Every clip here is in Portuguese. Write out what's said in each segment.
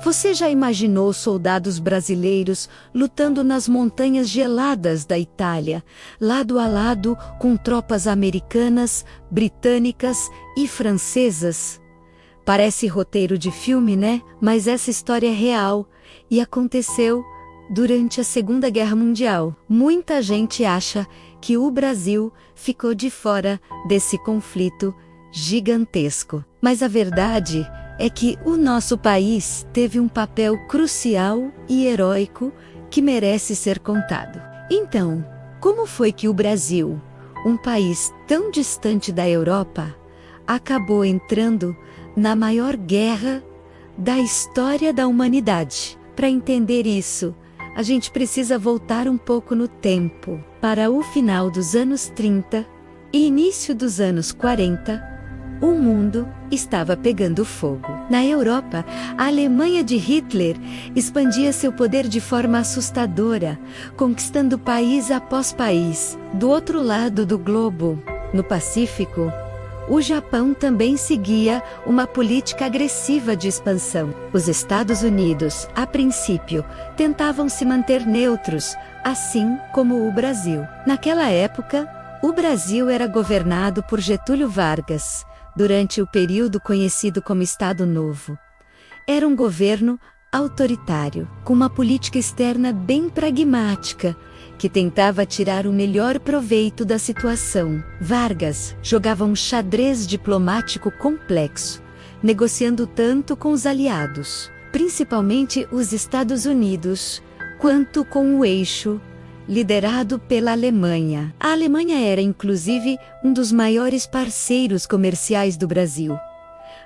Você já imaginou soldados brasileiros lutando nas montanhas geladas da Itália, lado a lado com tropas americanas, britânicas e francesas? Parece roteiro de filme, né? Mas essa história é real e aconteceu durante a Segunda Guerra Mundial. Muita gente acha que o Brasil ficou de fora desse conflito gigantesco. Mas a verdade é que o nosso país teve um papel crucial e heróico que merece ser contado. Então, como foi que o Brasil, um país tão distante da Europa, acabou entrando na maior guerra da história da humanidade? Para entender isso, a gente precisa voltar um pouco no tempo, para o final dos anos 30 e início dos anos 40, o mundo estava pegando fogo. Na Europa, a Alemanha de Hitler expandia seu poder de forma assustadora, conquistando país após país. Do outro lado do globo, no Pacífico, o Japão também seguia uma política agressiva de expansão. Os Estados Unidos, a princípio, tentavam se manter neutros, assim como o Brasil. Naquela época, o Brasil era governado por Getúlio Vargas, durante o período conhecido como Estado Novo. Era um governo autoritário, com uma política externa bem pragmática, que tentava tirar o melhor proveito da situação. Vargas jogava um xadrez diplomático complexo, negociando tanto com os aliados, principalmente os Estados Unidos, quanto com o eixo, liderado pela Alemanha. A Alemanha era, inclusive, um dos maiores parceiros comerciais do Brasil.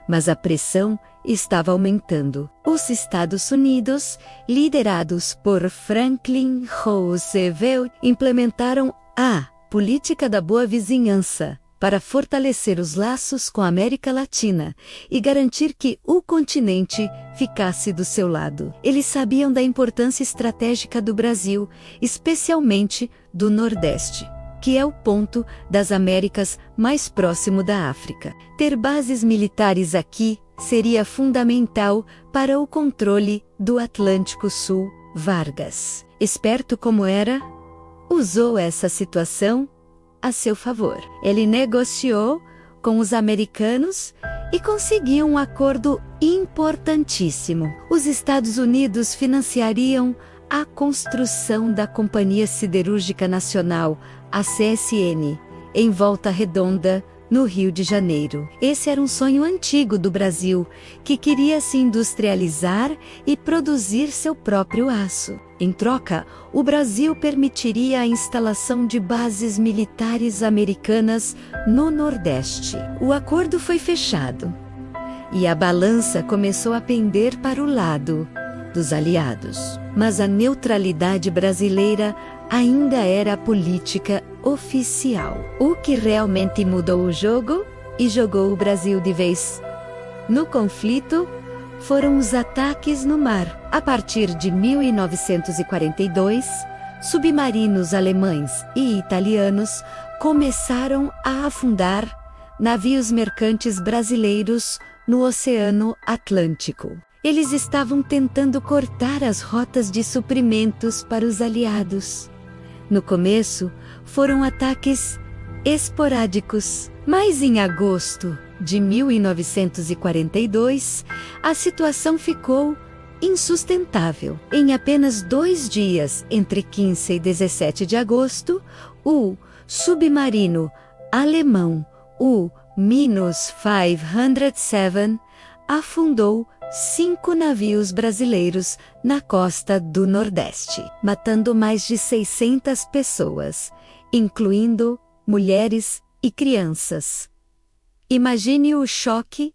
Mas a pressão estava aumentando. Os Estados Unidos, liderados por Franklin Roosevelt, implementaram a política da boa vizinhança para fortalecer os laços com a América Latina e garantir que o continente ficasse do seu lado. Eles sabiam da importância estratégica do Brasil, especialmente do Nordeste, que é o ponto das Américas mais próximo da África. Ter bases militares aqui seria fundamental para o controle do Atlântico Sul. Vargas, esperto como era, usou essa situação a seu favor. Ele negociou com os americanos e conseguiu um acordo importantíssimo. Os Estados Unidos financiariam a construção da Companhia Siderúrgica Nacional, a CSN, em Volta Redonda, no Rio de Janeiro. Esse era um sonho antigo do Brasil, que queria se industrializar e produzir seu próprio aço. Em troca, o Brasil permitiria a instalação de bases militares americanas no Nordeste. O acordo foi fechado, e a balança começou a pender para o lado dos aliados. Mas a neutralidade brasileira ainda era a política oficial. O que realmente mudou o jogo e jogou o Brasil de vez no conflito foram os ataques no mar. A partir de 1942, submarinos alemães e italianos começaram a afundar navios mercantes brasileiros no Oceano Atlântico. Eles estavam tentando cortar as rotas de suprimentos para os aliados. No começo, foram ataques esporádicos, mas em agosto de 1942, a situação ficou insustentável. Em apenas 2 dias, entre 15 e 17 de agosto, o submarino alemão, o -507, afundou 5 navios brasileiros na costa do Nordeste, matando mais de 600 pessoas, incluindo mulheres e crianças. Imagine o choque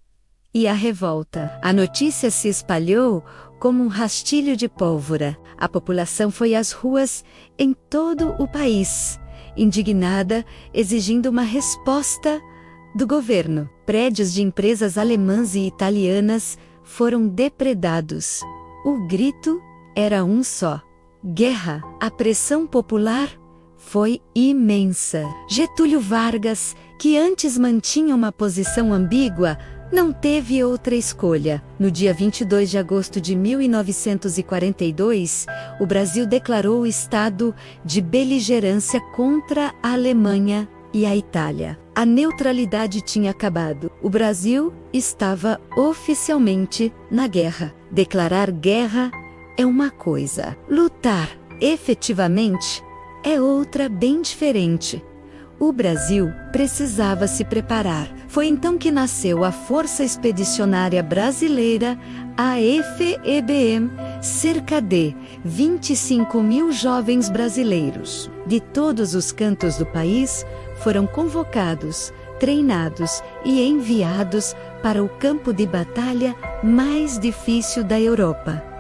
e a revolta. A notícia se espalhou como um rastilho de pólvora. A população foi às ruas em todo o país, indignada, exigindo uma resposta do governo. Prédios de empresas alemãs e italianas foram depredados. O grito era um só: guerra. A pressão popular foi imensa. Getúlio Vargas, que antes mantinha uma posição ambígua, não teve outra escolha. No dia 22 de agosto de 1942, o Brasil declarou o estado de beligerância contra a Alemanha e a Itália. A neutralidade tinha acabado. O Brasil estava oficialmente na guerra. Declarar guerra é uma coisa. Lutar efetivamente é outra bem diferente. O Brasil precisava se preparar. Foi então que nasceu a Força Expedicionária Brasileira, a FEBM, cerca de 25 mil jovens brasileiros, de todos os cantos do país, foram convocados, treinados e enviados para o campo de batalha mais difícil da Europa.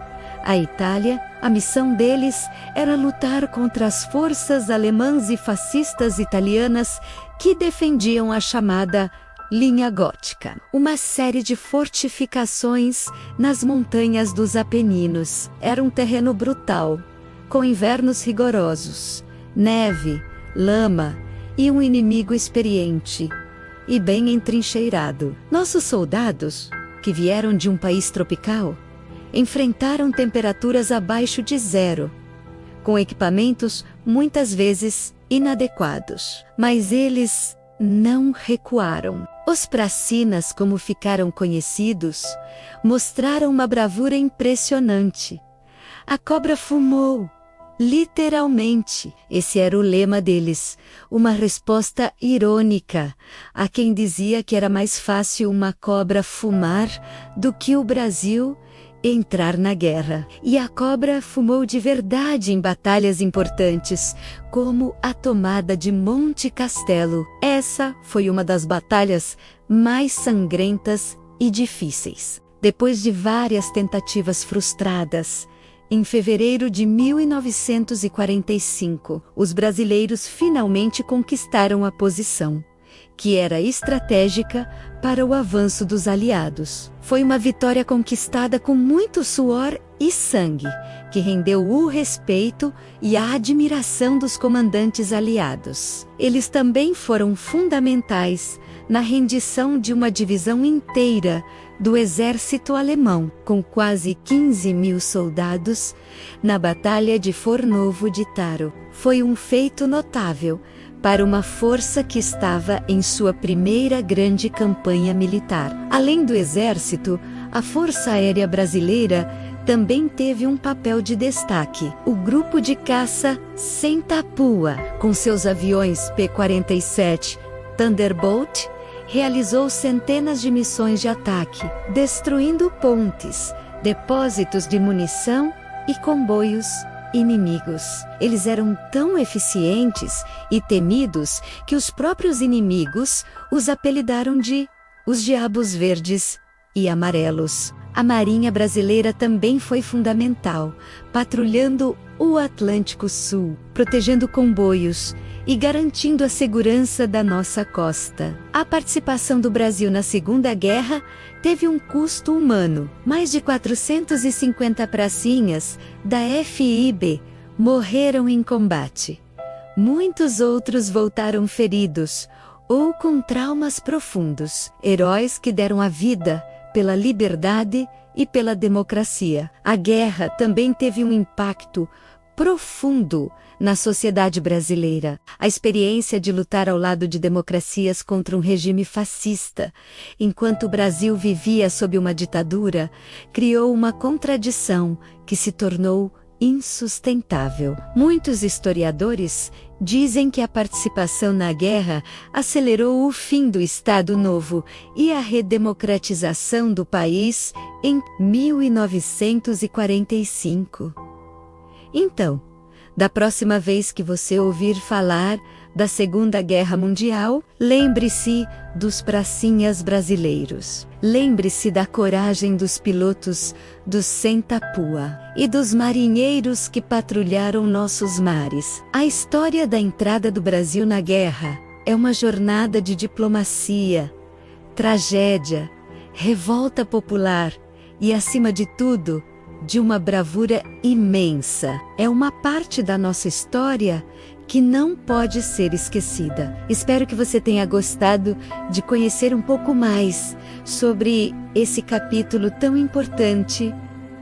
A Itália, a missão deles era lutar contra as forças alemãs e fascistas italianas que defendiam a chamada Linha Gótica, uma série de fortificações nas montanhas dos Apeninos. Era um terreno brutal, com invernos rigorosos, neve, lama e um inimigo experiente e bem entrincheirado. Nossos soldados, que vieram de um país tropical, enfrentaram temperaturas abaixo de zero, com equipamentos muitas vezes inadequados. Mas eles não recuaram. Os pracinas, como ficaram conhecidos, mostraram uma bravura impressionante. A cobra fumou, literalmente. Esse era o lema deles, uma resposta irônica a quem dizia que era mais fácil uma cobra fumar do que o Brasil entrar na guerra. E a cobra fumou de verdade em batalhas importantes, como a tomada de Monte Castelo. Essa foi uma das batalhas mais sangrentas e difíceis. Depois de várias tentativas frustradas, em fevereiro de 1945, os brasileiros finalmente conquistaram a posição, que era estratégica para o avanço dos aliados. Foi uma vitória conquistada com muito suor e sangue, que rendeu o respeito e a admiração dos comandantes aliados. Eles também foram fundamentais na rendição de uma divisão inteira do exército alemão, com quase 15 mil soldados, na Batalha de Fornovo de Taro. Foi um feito notável para uma força que estava em sua primeira grande campanha militar. Além do exército, a Força Aérea Brasileira também teve um papel de destaque. O grupo de caça Sentapua, com seus aviões P-47 Thunderbolt, realizou centenas de missões de ataque, destruindo pontes, depósitos de munição e comboios inimigos. Eles eram tão eficientes e temidos que os próprios inimigos os apelidaram de os Diabos Verdes e Amarelos. A Marinha Brasileira também foi fundamental, patrulhando o Atlântico Sul, protegendo comboios e garantindo a segurança da nossa costa. A participação do Brasil na Segunda Guerra teve um custo humano. Mais de 450 pracinhas da FIB morreram em combate. Muitos outros voltaram feridos ou com traumas profundos. Heróis que deram a vida pela liberdade e pela democracia. A guerra também teve um impacto profundo na sociedade brasileira. A experiência de lutar ao lado de democracias contra um regime fascista, enquanto o Brasil vivia sob uma ditadura, criou uma contradição que se tornou insustentável. Muitos historiadores dizem que a participação na guerra acelerou o fim do Estado Novo e a redemocratização do país em 1945. Então, da próxima vez que você ouvir falar da Segunda Guerra Mundial, lembre-se dos pracinhas brasileiros. Lembre-se da coragem dos pilotos do Sentapua e dos marinheiros que patrulharam nossos mares. A história da entrada do Brasil na guerra é uma jornada de diplomacia, tragédia, revolta popular e, acima de tudo, de uma bravura imensa. É uma parte da nossa história que não pode ser esquecida. Espero que você tenha gostado de conhecer um pouco mais sobre esse capítulo tão importante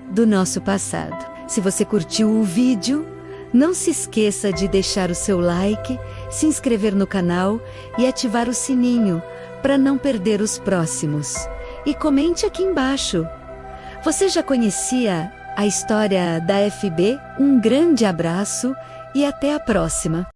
do nosso passado. Se você curtiu o vídeo, não se esqueça de deixar o seu like, se inscrever no canal e ativar o sininho para não perder os próximos. E comente aqui embaixo. Você já conhecia a história da FB? Um grande abraço e até a próxima!